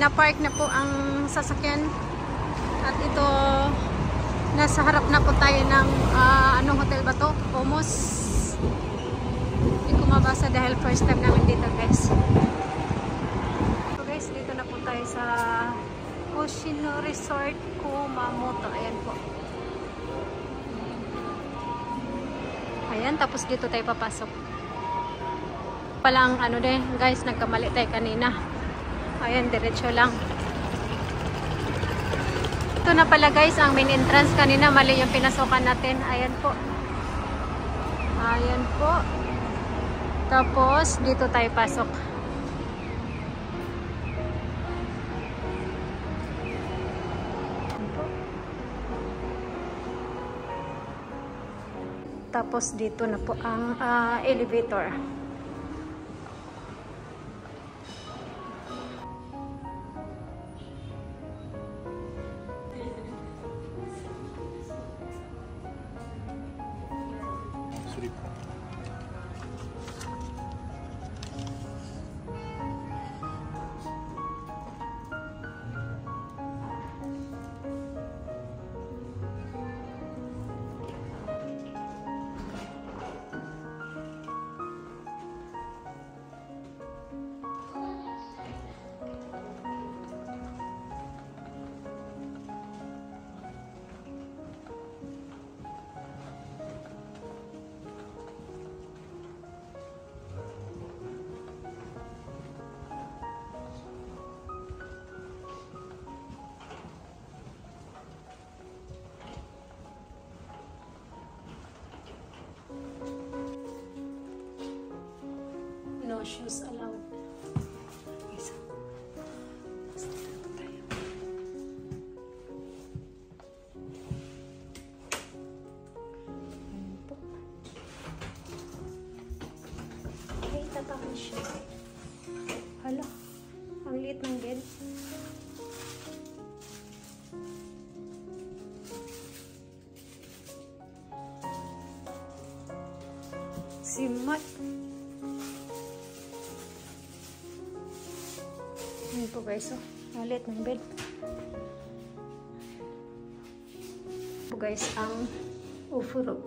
Pinapark na po ang sasakyan. At ito, nasa harap na po tayo ng anong hotel ba to? Omos. Hindi ko mabasa dahil first time namin dito, guys. So guys, dito na po tayo sa Hoshino Resort Kumamoto. Ayan po. Ayan, tapos dito tayo papasok. Palang ano din, guys, nagkamali tayo kanina. Ayan, diretso lang. Ito na pala, guys, ang main entrance. Kanina mali yung pinasokan natin. Ayan po. Ayan po. Tapos dito tayo pasok. Tapos dito na po ang elevator. No shoes allowed. Isa. Basta dito tayo. Ayan po. Ay, tatapon siya. Hala, ang liit ng bed. Si Mat. Ayan po guys, oh. Malit ng bed. Po guys, ang ufuro.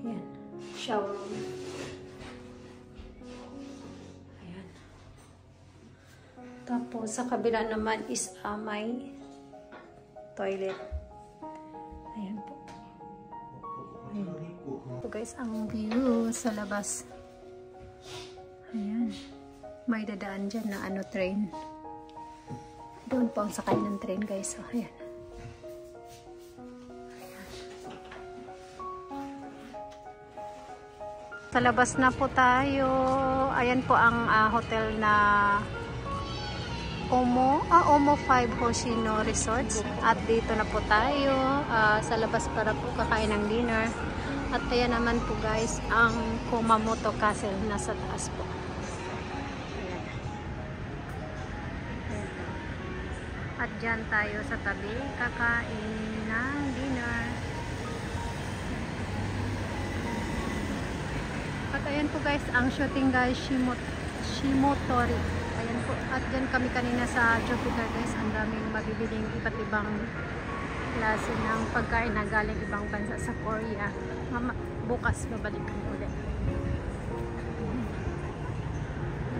Ayan. Shower room. Ayan. Tapos sa kabila naman is may toilet. Ayan po. Ayan po guys, ang view sa labas. Ayan. May dadaan dyan na train. Doon po ang sakay ng train, guys. So, ayan. Ayan. Sa labas na po tayo. Ayan po ang hotel na Omo 5 Hoshino Resorts. At dito na po tayo. Sa labas para po kakain ng dinner. At ayan naman po guys, ang Kumamoto Castle nasa taas po. At dyan tayo sa tabi, kakain ng dinner. At ayan po guys, ang shooting guys, Shimotori. Ayan po. At dyan kami kanina sa Jupiter guys, ang daming mabibiling iba't ibang klase ng pagkain na galing ibang bansa sa Korea. Bukas babalik kami ulit.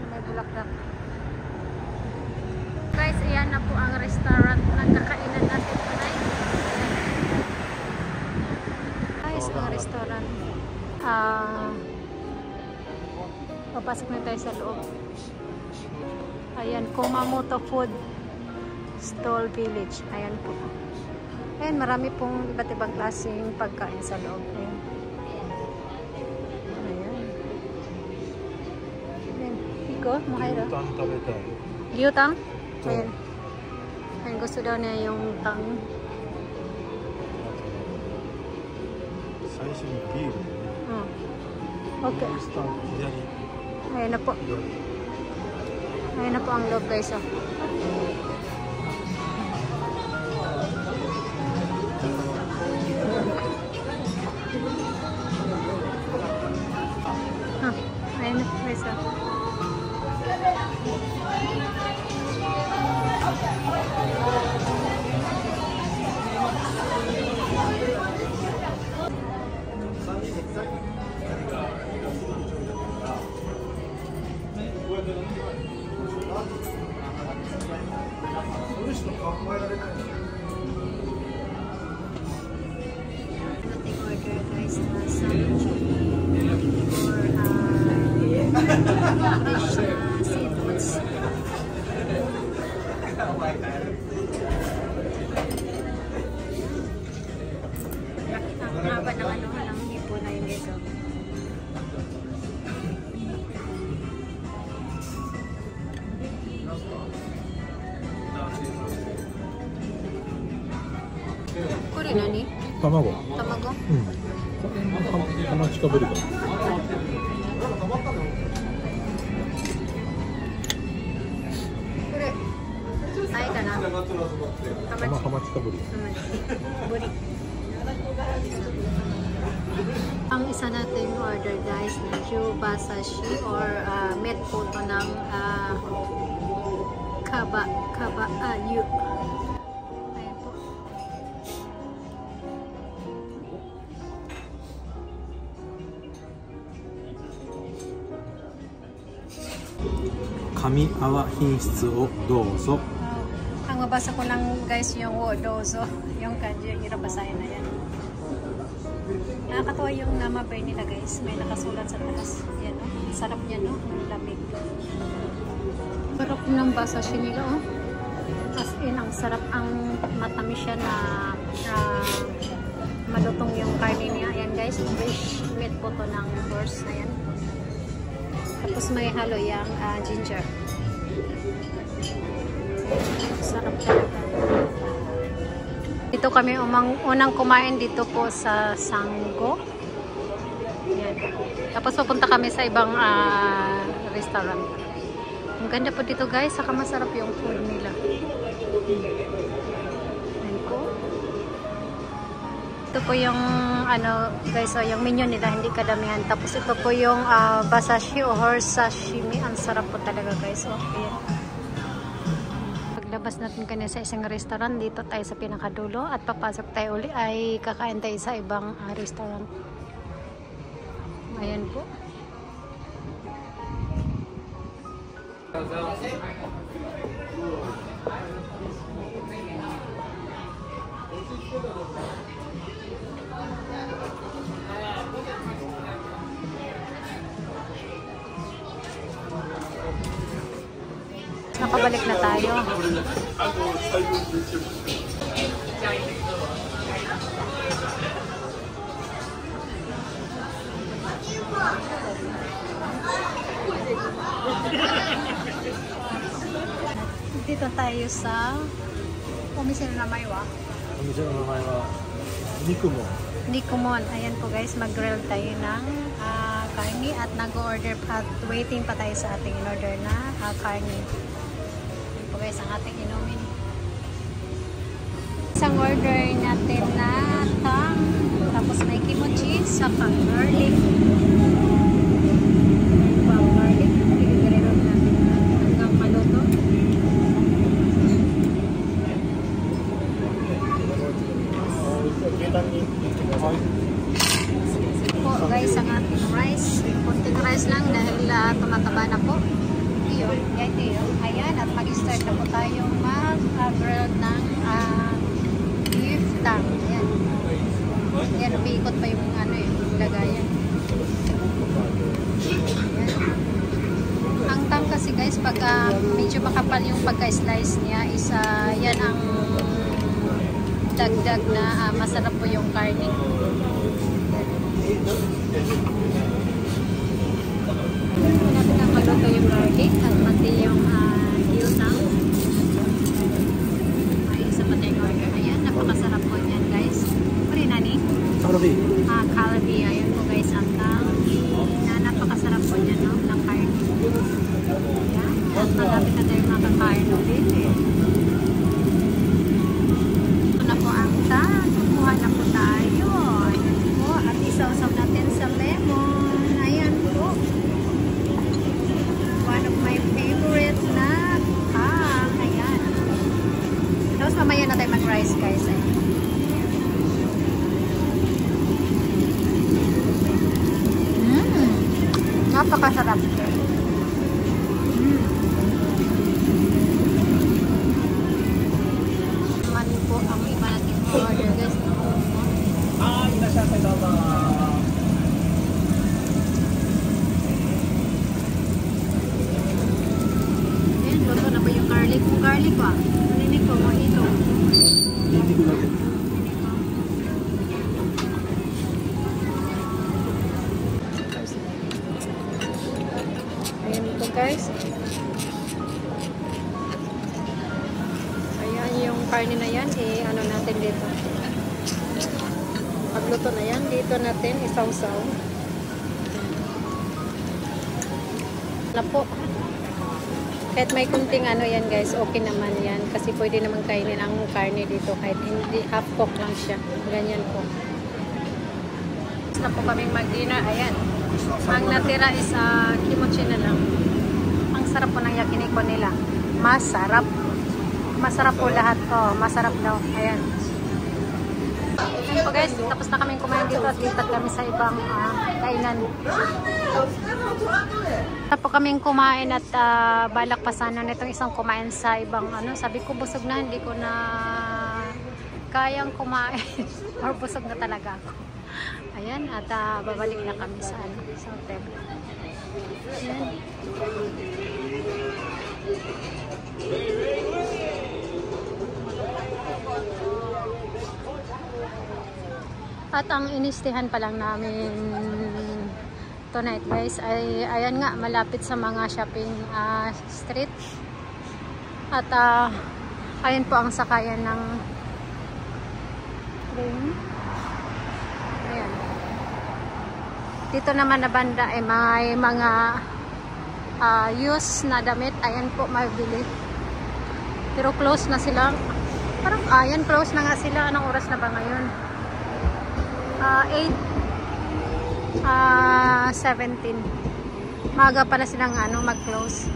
May bulaklak. Guys, ayan na po ang restaurant na kakainan natin tonight. Guys, ang restaurant. Papasok na tayo sa loob. Ayan, Kumamoto Food Stall Village. Ayan po. Ayan, marami pong iba't ibang klaseng pagkain sa loob. Ayan. Ayan. Ayan. Iko, Mahira. Gyutang? Ayan. Ayan, gusto daw niya yung tang. Okay. Ayan na po. Ayan na po ang loob guys. Oh. Ayan na po guys. Oh. some chili or fresh seafoods. Ang haba ng ano ng hipo na yun dito. Kuri nani? 卵。 Tamago? うん。ハマチかぶりか。 Kuri. Ay ka na. ハマチかぶり。 Buri. Ang isa nating order guys, medyo basashi or meat po to ng kaba ayu. Ayan po. Kami awa 品質をどうぞ。 Ang mabasa ko lang guys yung wodozo, yung kanji, yung hirabasayan na yan. Nakakatawa yung namabay nila guys, may nakasulat sa taas. Yan o, sarap niya no, ang lamig. Sarap ng basashi nila oh. As in, ang sarap, ang matamis siya na malutong yung karne niya. Ayan guys, fresh meat po to ng horse. Ayan. Tapos may halo yung ginger. Sarap talaga. Dito kami unang kumain dito po sa Sanggo. Yan. Tapos pupunta kami sa ibang restaurant. Ang ganda po dito guys, saka masarap yung food nila. Ayan po. Ito po yung ano guys, so yung menu nila hindi kadamihan. Tapos ito po yung basashi o horse sashimi. Ang sarap po talaga guys. Okay. Paglabas natin kanina sa isang restaurant, dito tayo sa pinakadulo at papasok tayo uli ay kakain tayo sa ibang restaurant. Ayan po. Nakabalik na tayo. Dito tayo sa Omise no namae wa? お店の名前は肉も。 Nikomon. Ayan po guys, mag-grill tayo ng karne at nag-order at waiting pa tayo sa ating in-order na karne. Ayan po guys, ang ating inumin. Isang order natin na tang, tapos may kimochi, sa pang-garlic. Pang-garlic, i-grill natin hanggang maluto. Po guys, ang ating rice. Kunting rice lang dahil tumataba na po. Iyon, ayan, at mag-start na po tayong mag-grill ng beef tang. Ayan. Ayan, umiikot pa yung ano lagayan. Ayan. Ang tang kasi guys, pag medyo makapal yung pagka-slice niya, yan ang dagdag na masarap po yung karne. Natin ang maluto yung garlic at pati yung giltang. Ay, isa pa tayong order. Ayan, napakasarap po yan guys. Pari nani? Kalbi. Kalbi. Ayan po guys, ang kalbi na napakasarap po yan no, ng karne. Ayan, at malapit na tayo makakain ulit eh. Kumuha na po tayo. Ayan po. At isaw-saw natin sa lemon. Ayan po. One of my favorite na ayan. Tapos mamaya na tayo mag-rice guys. Ayan. Napakasarap. Naman po ang iba natin order guys. いらっしゃいませ。どうぞ。luto na yan. Dito natin isaw-saw. Na po. Kahit may kunting ano yan guys, okay naman yan. Kasi pwede naman kainin ang karne dito kahit hindi half cook lang siya. Ganyan po. Na po kaming mag-dinner. Ayan. Ang natira is kimochi na lang. Ang sarap po ng yakiniko nila. Masarap. Masarap po lahat. Oh, masarap daw. Ayan. Ayan po guys, tapos na kaming kumain dito at lipat kami sa ibang kainan. Tapos po kaming kumain at balak pa sana nitong isang kumain sa ibang ano. Sabi ko busog na, hindi ko na kayang kumain. Or busog na talaga ako. Ayan, at babalik na kami sa hotel. Ayan. At ang inistihan pa lang namin tonight guys ay ayan nga, malapit sa mga shopping street. At ayan po ang sakayan ng train. Ayan. Dito naman na banda ay may mga used na damit. Ayan po, mabili. Pero close na sila. Parang ayan, close na nga sila. Anong oras na ba ngayon? 8:17. Maga pala silang mag-close.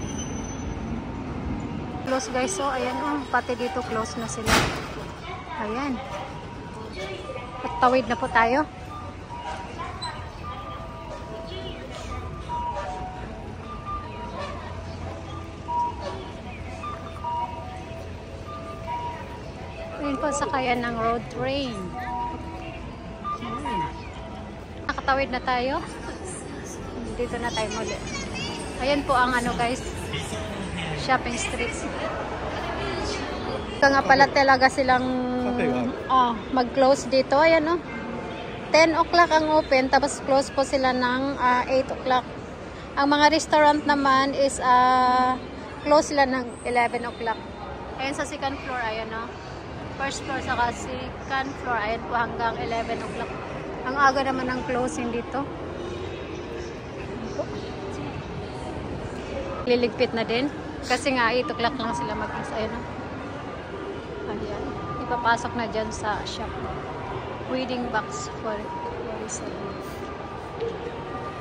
Close guys. So ayan, pati dito close na sila. Ayan. At tawid na po tayo. Ayan po sakayan ng road train. Nakatawid na tayo. Dito na tayo muli. Ayan po ang guys, shopping streets. Ito nga pala talaga silang mag-close dito. Ayan 10 o'clock ang open, tapos close po sila ng 8 o'clock. Ang mga restaurant naman is close sila ng 11 o'clock. Ayan sa second floor, ayan first floor saka second floor, ayan po hanggang 11 o'clock. Ang aga naman ng closing dito. Liligpit na din. Kasi nga 8 o'clock lang sila mag-close. Ayan ayan. Ipapasok na dyan sa shop. Wedding box for resale.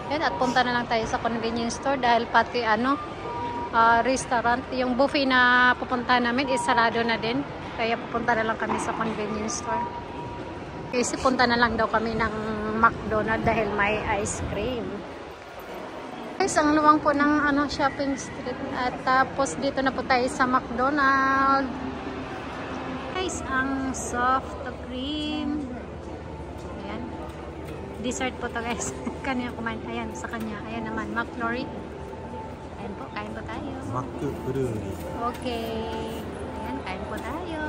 Ayan, at punta na lang tayo sa convenience store dahil pati restaurant. Yung buffet na pupunta namin is sarado na din. Kaya pupunta na lang kami sa convenience store. Kasi punta na lang daw kami ng McDonald's dahil may ice cream. Guys, ang luwang po ng shopping street. At tapos dito na po tayo sa McDonald's. Guys, ang soft cream. Ayan. Dessert po to guys. Kanya kumain. Ayan, sa kanya. Ayan naman, McFlurry. Ayan po, kain po tayo. McFlurry. Okay. Ayan, kain po tayo.